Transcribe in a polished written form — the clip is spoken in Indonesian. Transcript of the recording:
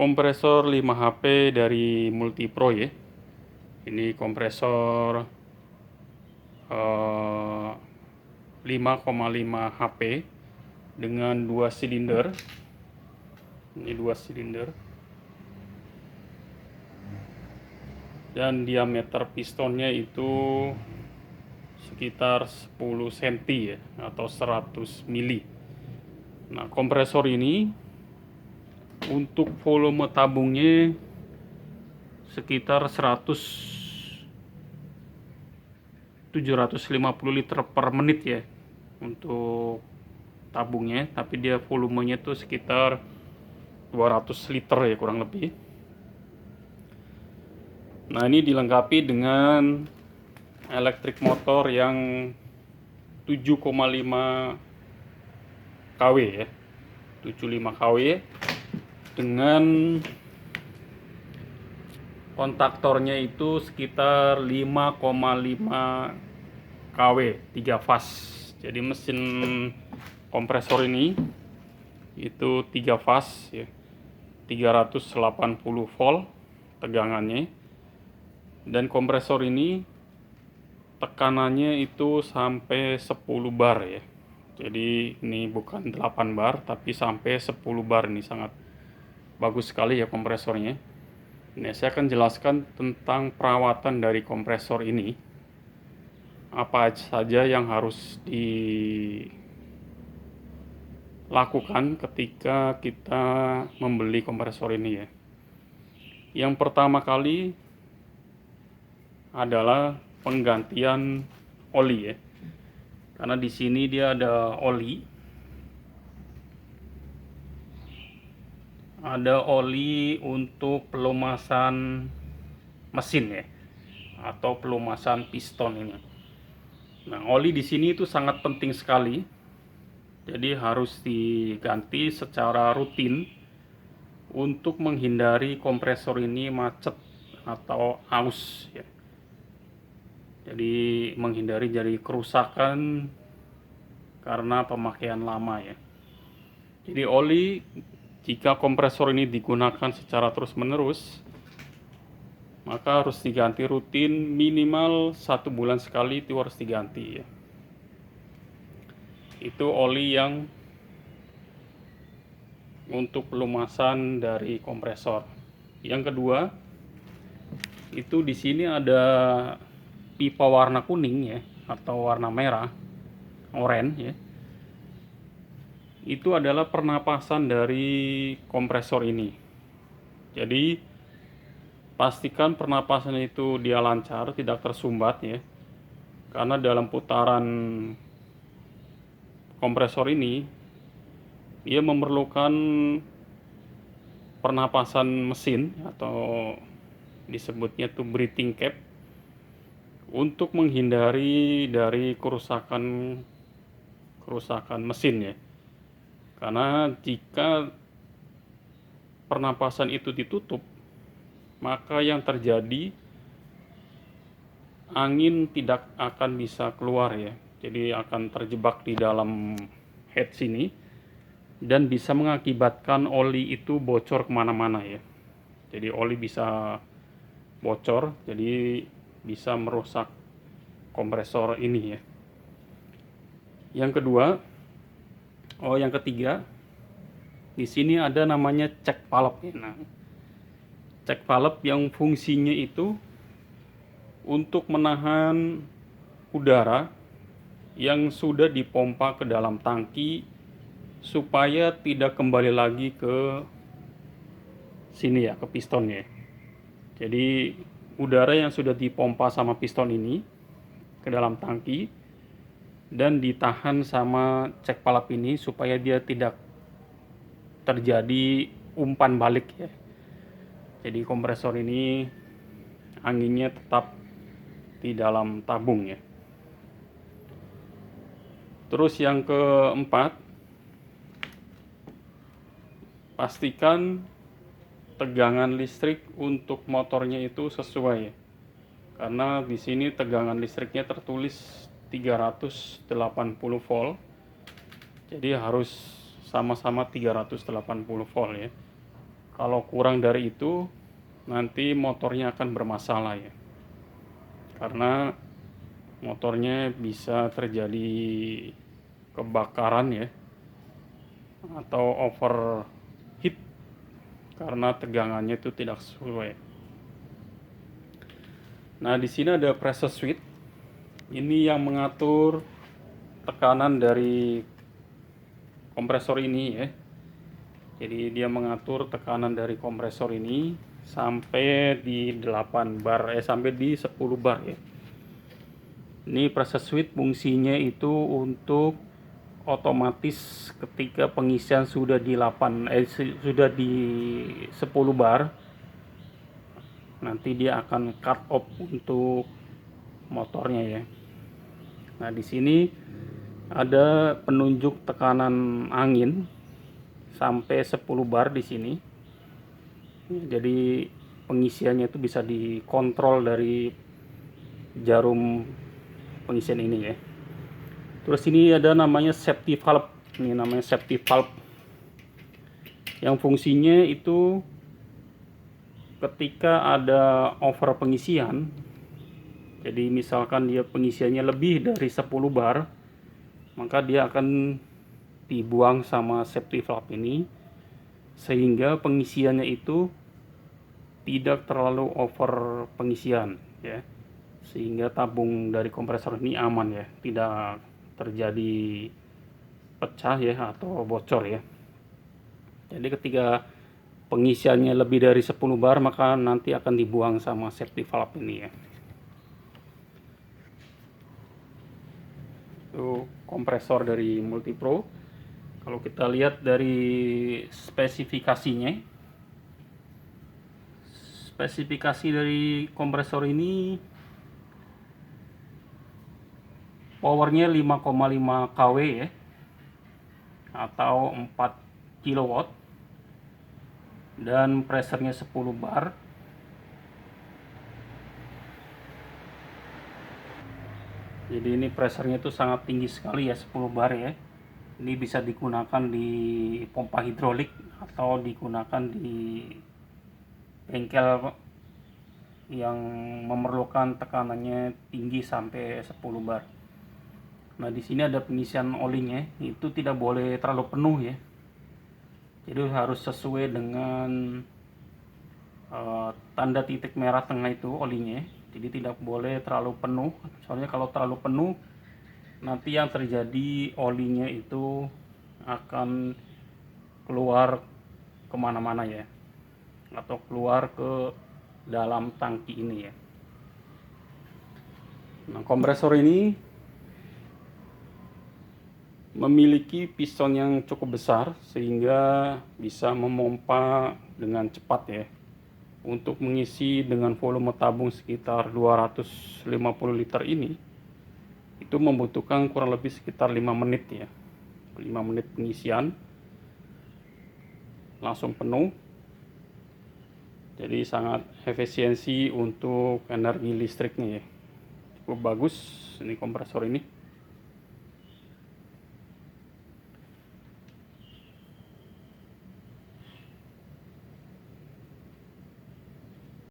kompresor 5 HP dari Multipro ya. Ini kompresor 5,5 HP dengan 2 silinder. Ini 2 silinder. Dan diameter pistonnya itu sekitar 10 cm ya, atau 100 mili. Nah, kompresor ini untuk volume tabungnya sekitar 750 liter per menit ya untuk tabungnya, tapi dia volumenya tuh sekitar 200 liter ya kurang lebih. Nah, ini dilengkapi dengan elektrik motor yang 7,5 kW ya, 75 kW dengan kontaktornya itu sekitar 5,5 kW 3 fase. Jadi mesin kompresor ini itu 3 fase ya, 380 volt tegangannya. Dan kompresor ini tekanannya itu sampai 10 bar ya. Jadi ini bukan 8 bar tapi sampai 10 bar. Ini sangat bagus sekali ya kompresornya. Nah, saya akan jelaskan tentang perawatan dari kompresor ini. Apa saja yang harus dilakukan ketika kita membeli kompresor ini ya. Yang pertama kali adalah penggantian oli ya. Karena di sini dia ada oli. Ada oli untuk pelumasan mesin ya, atau pelumasan piston ini. Nah, oli di sini itu sangat penting sekali. Jadi harus diganti secara rutin untuk menghindari kompresor ini macet atau aus ya. Jadi menghindari jadi kerusakan karena pemakaian lama ya. Jadi oli, jika kompresor ini digunakan secara terus-menerus, maka harus diganti rutin, minimal 1 bulan sekali itu harus diganti ya. Itu oli yang untuk pelumasan dari kompresor. Yang kedua, itu di sini ada pipa warna kuning ya, atau warna merah, oranye ya. Itu adalah pernapasan dari kompresor ini. Jadi pastikan pernapasan itu dia lancar, tidak tersumbat ya. Karena dalam putaran kompresor ini dia memerlukan pernapasan mesin atau disebutnya tuh breathing cap untuk menghindari dari kerusakan mesin ya. Karena jika pernapasan itu ditutup, maka yang terjadi angin tidak akan bisa keluar ya. Jadi akan terjebak di dalam head sini dan bisa mengakibatkan oli itu bocor kemana-mana ya. Jadi oli bisa bocor, jadi bisa merusak kompresor ini ya. Yang ketiga, di sini ada namanya check valve ya. Nah, check valve yang fungsinya itu untuk menahan udara yang sudah dipompa ke dalam tangki supaya tidak kembali lagi ke sini ya, ke pistonnya. Jadi udara yang sudah dipompa sama piston ini ke dalam tangki dan ditahan sama check valve ini supaya dia tidak terjadi umpan balik ya. Jadi kompresor ini anginnya tetap di dalam tabung ya. Terus yang keempat, pastikan tegangan listrik untuk motornya itu sesuai ya. Karena di sini tegangan listriknya tertulis 380 volt. Jadi harus sama-sama 380 volt ya. Kalau kurang dari itu nanti motornya akan bermasalah ya, karena motornya bisa terjadi kebakaran ya, atau overheat karena tegangannya itu tidak sesuai. Nah, di sini ada pressure switch. Ini yang mengatur tekanan dari kompresor ini ya. Jadi dia mengatur tekanan dari kompresor ini sampai di 8 bar sampai di 10 bar ya. Ini pressure switch fungsinya itu untuk otomatis ketika pengisian sudah di 10 bar, nanti dia akan cut off untuk motornya ya. Nah, di sini ada penunjuk tekanan angin sampai 10 bar di sini. Jadi pengisiannya itu bisa dikontrol dari jarum pengisian ini ya. Terus ini ada namanya safety valve. Ini namanya safety valve. Yang fungsinya itu ketika ada over pengisian, jadi misalkan dia pengisiannya lebih dari 10 bar, maka dia akan dibuang sama safety valve ini, sehingga pengisiannya itu tidak terlalu over pengisian ya, sehingga tabung dari kompresor ini aman ya, tidak terjadi pecah ya atau bocor ya. Jadi ketika pengisiannya lebih dari 10 bar, maka nanti akan dibuang sama safety valve ini ya. Itu kompresor dari Multipro. Kalau kita lihat dari spesifikasinya, spesifikasi dari kompresor ini powernya 5,5 kW ya, atau 4 kW, dan pressurnya 10 bar. Jadi ini pressurnya itu sangat tinggi sekali ya, 10 bar ya. Ini bisa digunakan di pompa hidrolik atau digunakan di bengkel yang memerlukan tekanannya tinggi sampai 10 bar. Nah, di sini ada pengisian olinya, itu tidak boleh terlalu penuh ya. Jadi harus sesuai dengan tanda titik merah tengah itu olinya. Jadi tidak boleh terlalu penuh. Soalnya kalau terlalu penuh, nanti yang terjadi olinya itu akan keluar kemana-mana ya, atau keluar ke dalam tangki ini ya. Nah, kompresor ini memiliki piston yang cukup besar sehingga bisa memompa dengan cepat ya. Untuk mengisi dengan volume tabung sekitar 250 liter ini, itu membutuhkan kurang lebih sekitar 5 menit ya. 5 menit pengisian langsung penuh. Jadi sangat efisiensi untuk energi listriknya ya. Cukup bagus ini kompresor ini.